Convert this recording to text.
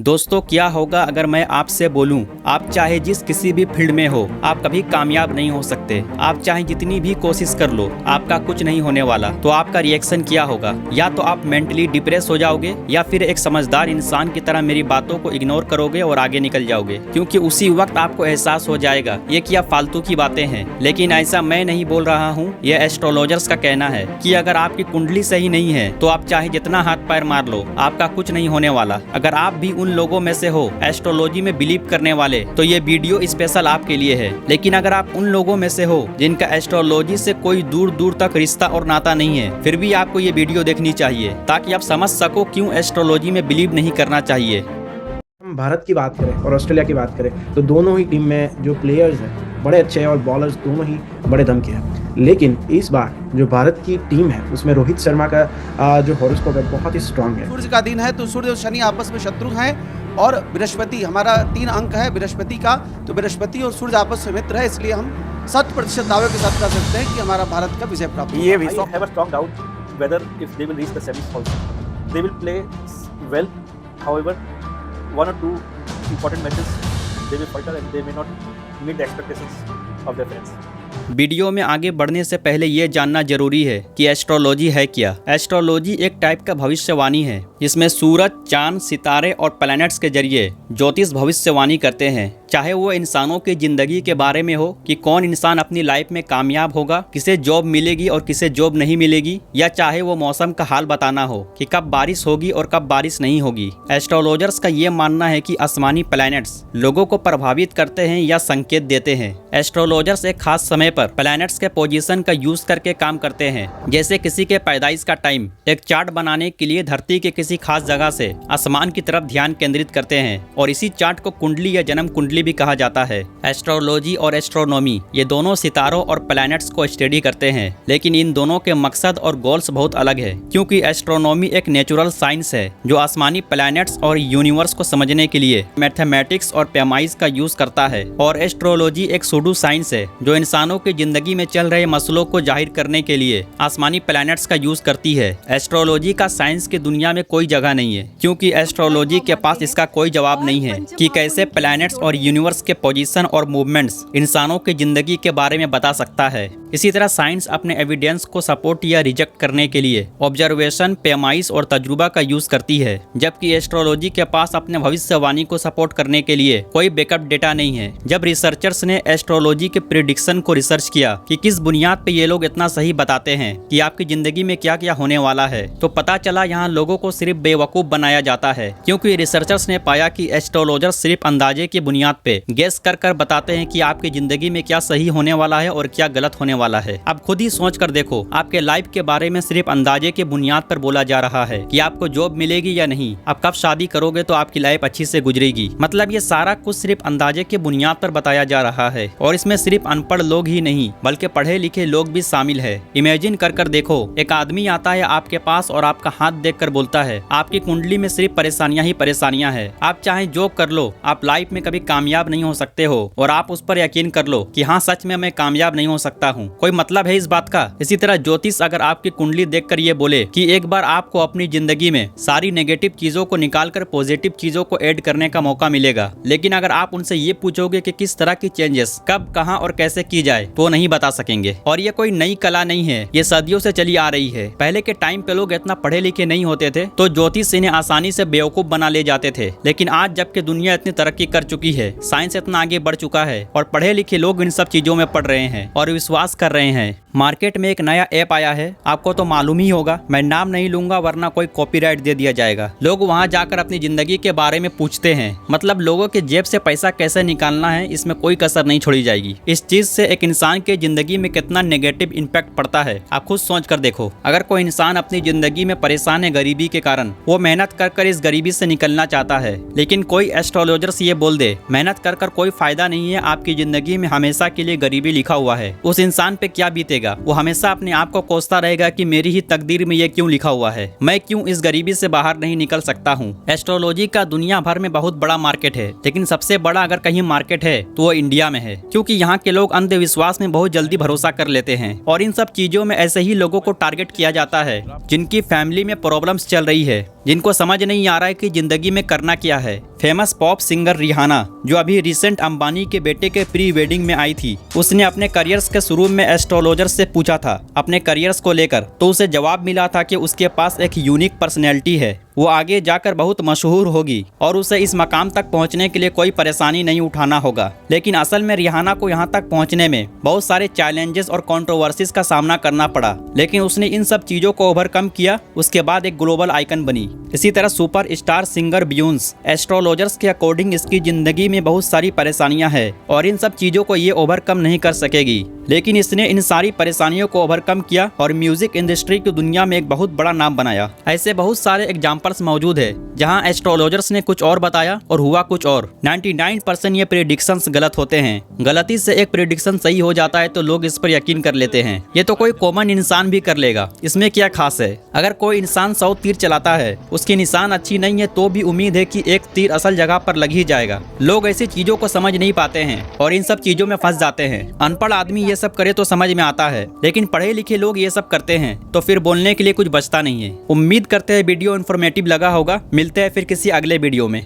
दोस्तों, क्या होगा अगर मैं आपसे बोलूं, आप चाहे जिस किसी भी फील्ड में हो, आप कभी कामयाब नहीं हो सकते। आप चाहे जितनी भी कोशिश कर लो, आपका कुछ नहीं होने वाला। तो आपका रिएक्शन क्या होगा? या तो आप मेंटली डिप्रेस हो जाओगे, या फिर एक समझदार इंसान की तरह मेरी बातों को इग्नोर करोगे और आगे निकल जाओगे, क्योंकि उसी वक्त आपको एहसास हो जाएगा ये क्या फालतू की बातें हैं। लेकिन ऐसा मैं नहीं बोल रहा हूँ, ये एस्ट्रोलॉजर्स का कहना है कि अगर आपकी कुंडली सही नहीं है तो आप चाहे जितना हाथ पैर मार लो, आपका कुछ नहीं होने वाला। अगर आप भी उन लोगों में से हो एस्ट्रोलॉजी में बिलीव करने वाले, तो ये वीडियो स्पेशल आपके लिए है। लेकिन अगर आप उन लोगों में से हो जिनका एस्ट्रोलॉजी से कोई दूर दूर तक रिश्ता और नाता नहीं है, फिर भी आपको ये वीडियो देखनी चाहिए ताकि आप समझ सको क्यों एस्ट्रोलॉजी में बिलीव नहीं करना चाहिए। हम भारत की बात करें और ऑस्ट्रेलिया की बात करें तो दोनों ही टीम में जो प्लेयर्स हैं बड़े अच्छे हैं और बॉलर्स दोनों ही बड़े दम के हैं। लेकिन इस बार जो भारत की टीम है उसमें रोहित शर्मा का जो हॉरोस्कोप है बहुत ही स्ट्रांग है। सूर्य का दिन है तो सूर्य और शनि आपस में शत्रु हैं और बृहस्पति हमारा 3 अंक है बृहस्पति का, तो बृहस्पति और सूर्य आपस में मित्र है, इसलिए हम 100% दावे के साथ कह सकते हैं कि हमारा भारत का विजय प्राप्त होगा। We have a strong doubt whether if they will reach the semis also. They will play well. However, 1 or 2 important matches they will falter and they may not meet the expectations of their fans. Video में आगे बढ़ने से पहले ये जानना जरूरी है कि एस्ट्रोलॉजी है क्या। एस्ट्रोलॉजी एक टाइप का भविष्यवाणी है जिसमें सूरज, चांद, सितारे और प्लैनेट्स के जरिए ज्योतिष भविष्यवाणी करते हैं। चाहे वो इंसानों की जिंदगी के बारे में हो कि कौन इंसान अपनी लाइफ में कामयाब होगा, किसे जॉब मिलेगी और किसे जॉब नहीं मिलेगी, या चाहे वो मौसम का हाल बताना हो कि कब बारिश होगी और कब बारिश नहीं होगी। एस्ट्रोलॉजर्स का ये मानना है कि आसमानी प्लैनेट्स लोगों को प्रभावित करते हैं या संकेत देते हैं। एस्ट्रोलॉजर्स एक खास समय पर प्लैनेट्स के पोजीशन का यूज करके काम करते हैं। जैसे किसी के पैदाइश का टाइम, एक चार्ट बनाने के लिए धरती के किसी खास जगह से आसमान की तरफ ध्यान केंद्रित करते हैं और इसी चार्ट को कुंडली या जन्म कुंडली भी कहा जाता है। एस्ट्रोलॉजी और एस्ट्रोनॉमी ये दोनों सितारों और प्लैनेट्स को स्टडी करते हैं, लेकिन इन दोनों के मकसद और गोल्स बहुत अलग है, क्योंकि एस्ट्रोनॉमी एक नेचुरल साइंस है जो आसमानी प्लैनेट्स और यूनिवर्स को समझने के लिए मैथमेटिक्स और पैमाइज का यूज करता है, और एस्ट्रोलॉजी एक सूडो साइंस है जो इंसानों की जिंदगी में चल रहे मसलों को जाहिर करने के लिए आसमानी प्लैनेट्स का यूज करती है। एस्ट्रोलॉजी का साइंस की दुनिया में कोई जगह नहीं है, क्योंकि एस्ट्रोलॉजी के पास इसका कोई जवाब नहीं है कि कैसे प्लैनेट्स और यूनिवर्स के पोजीशन और मूवमेंट्स इंसानों की जिंदगी के बारे में बता सकता है। इसी तरह साइंस अपने एविडेंस को सपोर्ट या रिजेक्ट करने के लिए ऑब्जर्वेशन, पैमाइज और तजुर्बा का यूज करती है, जबकि एस्ट्रोलॉजी के पास अपने भविष्यवाणी को सपोर्ट करने के लिए कोई बैकअप डेटा नहीं है। जब रिसर्चर्स ने एस्ट्रोलॉजी के प्रिडिक्शन को रिसर्च किया कि किस बुनियाद पे ये लोग इतना सही बताते हैं कि आपकी जिंदगी में क्या क्या होने वाला है, तो पता चला यहाँ लोगों को सिर्फ बेवकूफ बनाया जाता है, क्योंकि रिसर्चर्स ने पाया कि एस्ट्रोलॉजर्स सिर्फ अंदाजे की बुनियाद पे गेस कर बताते हैं कि आपकी जिंदगी में क्या सही होने वाला है और क्या गलत होने वाला है। अब खुद ही सोच कर देखो, आपके लाइफ के बारे में सिर्फ अंदाजे के बुनियाद पर बोला जा रहा है कि आपको जॉब मिलेगी या नहीं, आप कब शादी करोगे तो आपकी लाइफ अच्छी से गुजरेगी। मतलब ये सारा कुछ सिर्फ अंदाजे के बुनियाद पर बताया जा रहा है, और इसमें सिर्फ अनपढ़ लोग ही नहीं बल्कि पढ़े लिखे लोग भी शामिल है। इमेजिन कर देखो, एक आदमी आता है आपके पास और आपका हाथ देख कर बोलता है आपकी कुंडली में सिर्फ परेशानियां ही परेशानियां है, आप चाहे जॉब कर लो, आप लाइफ में कभी कामयाब नहीं हो सकते हो, और आप उस पर यकीन कर लो कि हाँ सच में मैं कामयाब नहीं हो सकता हूँ। कोई मतलब है इस बात का? इसी तरह ज्योतिष अगर आपकी कुंडली देखकर ये बोले कि एक बार आपको अपनी जिंदगी में सारी नेगेटिव चीजों को निकालकर पॉजिटिव चीजों को ऐड करने का मौका मिलेगा, लेकिन अगर आप उनसे ये पूछोगे कि किस तरह की चेंजेस कब, कहां और कैसे की जाए, तो नहीं बता सकेंगे। और ये कोई नई कला नहीं है, ये सदियों से चली आ रही है। पहले के टाइम पे लोग इतना पढ़े लिखे नहीं होते थे तो ज्योतिष इन्हें आसानी से बेवकूफ बना ले जाते थे, लेकिन आज जबकि दुनिया इतनी तरक्की कर चुकी है, साइंस इतना आगे बढ़ चुका है और पढ़े लिखे लोग इन सब चीजों में पढ़ रहे हैं और विश्वास कर रहे हैं। मार्केट में एक नया ऐप आया है, आपको तो मालूम ही होगा, मैं नाम नहीं लूंगा वरना कोई कॉपीराइट दे दिया जाएगा। लोग वहां जाकर अपनी जिंदगी के बारे में पूछते हैं, मतलब लोगों के जेब से पैसा कैसे निकालना है, इसमें कोई कसर नहीं छोड़ी जाएगी। इस चीज से एक इंसान के जिंदगी में कितना नेगेटिव इम्पैक्ट पड़ता है आप खुद सोच कर देखो। अगर कोई इंसान अपनी जिंदगी में परेशान है गरीबी के कारण, वो मेहनत कर इस गरीबी से निकलना चाहता है, लेकिन कोई एस्ट्रोलॉजर से ये बोल दे मेहनत कर कोई फायदा नहीं है, आपकी जिंदगी में हमेशा के लिए गरीबी लिखा हुआ है, उस इंसान पे क्या बीतेगा? वो हमेशा अपने आप को कोसता रहेगा कि मेरी ही तकदीर में ये क्यों लिखा हुआ है, मैं क्यों इस गरीबी से बाहर नहीं निकल सकता हूँ। एस्ट्रोलॉजी का दुनिया भर में बहुत बड़ा मार्केट है, लेकिन सबसे बड़ा अगर कहीं मार्केट है तो वो इंडिया में है, क्योंकि यहाँ के लोग अंधविश्वास में बहुत जल्दी भरोसा कर लेते हैं और इन सब चीजों में ऐसे ही लोगों को टारगेट किया जाता है जिनकी फैमिली में प्रॉब्लम्स चल रही गई है, जिनको समझ नहीं आ रहा है कि जिंदगी में करना क्या है। फेमस पॉप सिंगर रिहाना, जो अभी रिसेंट अंबानी के बेटे के प्री वेडिंग में आई थी, उसने अपने करियर्स के शुरू में एस्ट्रोलॉजर से पूछा था अपने करियर्स को लेकर, तो उसे जवाब मिला था कि उसके पास एक यूनिक पर्सनैलिटी है, वो आगे जाकर बहुत मशहूर होगी और उसे इस मकाम तक पहुंचने के लिए कोई परेशानी नहीं उठाना होगा। लेकिन असल में रिहाना को यहां तक पहुंचने में बहुत सारे चैलेंजेस और कंट्रोवर्सीज का सामना करना पड़ा, लेकिन उसने इन सब चीजों को ओवरकम किया। उसके बाद एक ग्लोबल आइकन बनी। इसी तरह सुपर स्टार सिंगर बियोंस, एस्ट्रोलॉजर्स के अकॉर्डिंग इसकी जिंदगी में बहुत सारी परेशानियां हैं और इन सब चीजों को ये ओवरकम नहीं कर सकेगी, लेकिन इसने इन सारी परेशानियों को ओवरकम किया और म्यूजिक इंडस्ट्री की दुनिया में एक बहुत बड़ा नाम बनाया। ऐसे बहुत सारे एग्जांपल्स मौजूद है जहां एस्ट्रोलॉजर्स ने कुछ और बताया और हुआ कुछ और। 99% ये प्रेडिक्शंस गलत होते हैं। गलती से एक प्रेडिक्शन सही हो जाता है तो लोग इस पर यकीन कर लेते हैं। ये तो कोई कॉमन इंसान भी कर लेगा, इसमें क्या खास है। अगर कोई इंसान 100 तीर चलाता है, उसकी निशान अच्छी नहीं है, तो भी उम्मीद है कि एक तीर असल जगह पर लग ही जाएगा। लोग ऐसी चीजों को समझ नहीं पाते हैं और इन सब चीजों में फंस जाते हैं। अनपढ़ आदमी ये सब करे तो समझ में आता है, लेकिन पढ़े लिखे लोग ये सब करते हैं तो फिर बोलने के लिए कुछ बचता नहीं है। उम्मीद करते हैं वीडियो इन्फॉर्मेटिव लगा होगा। मिलते हैं फिर किसी अगले वीडियो में।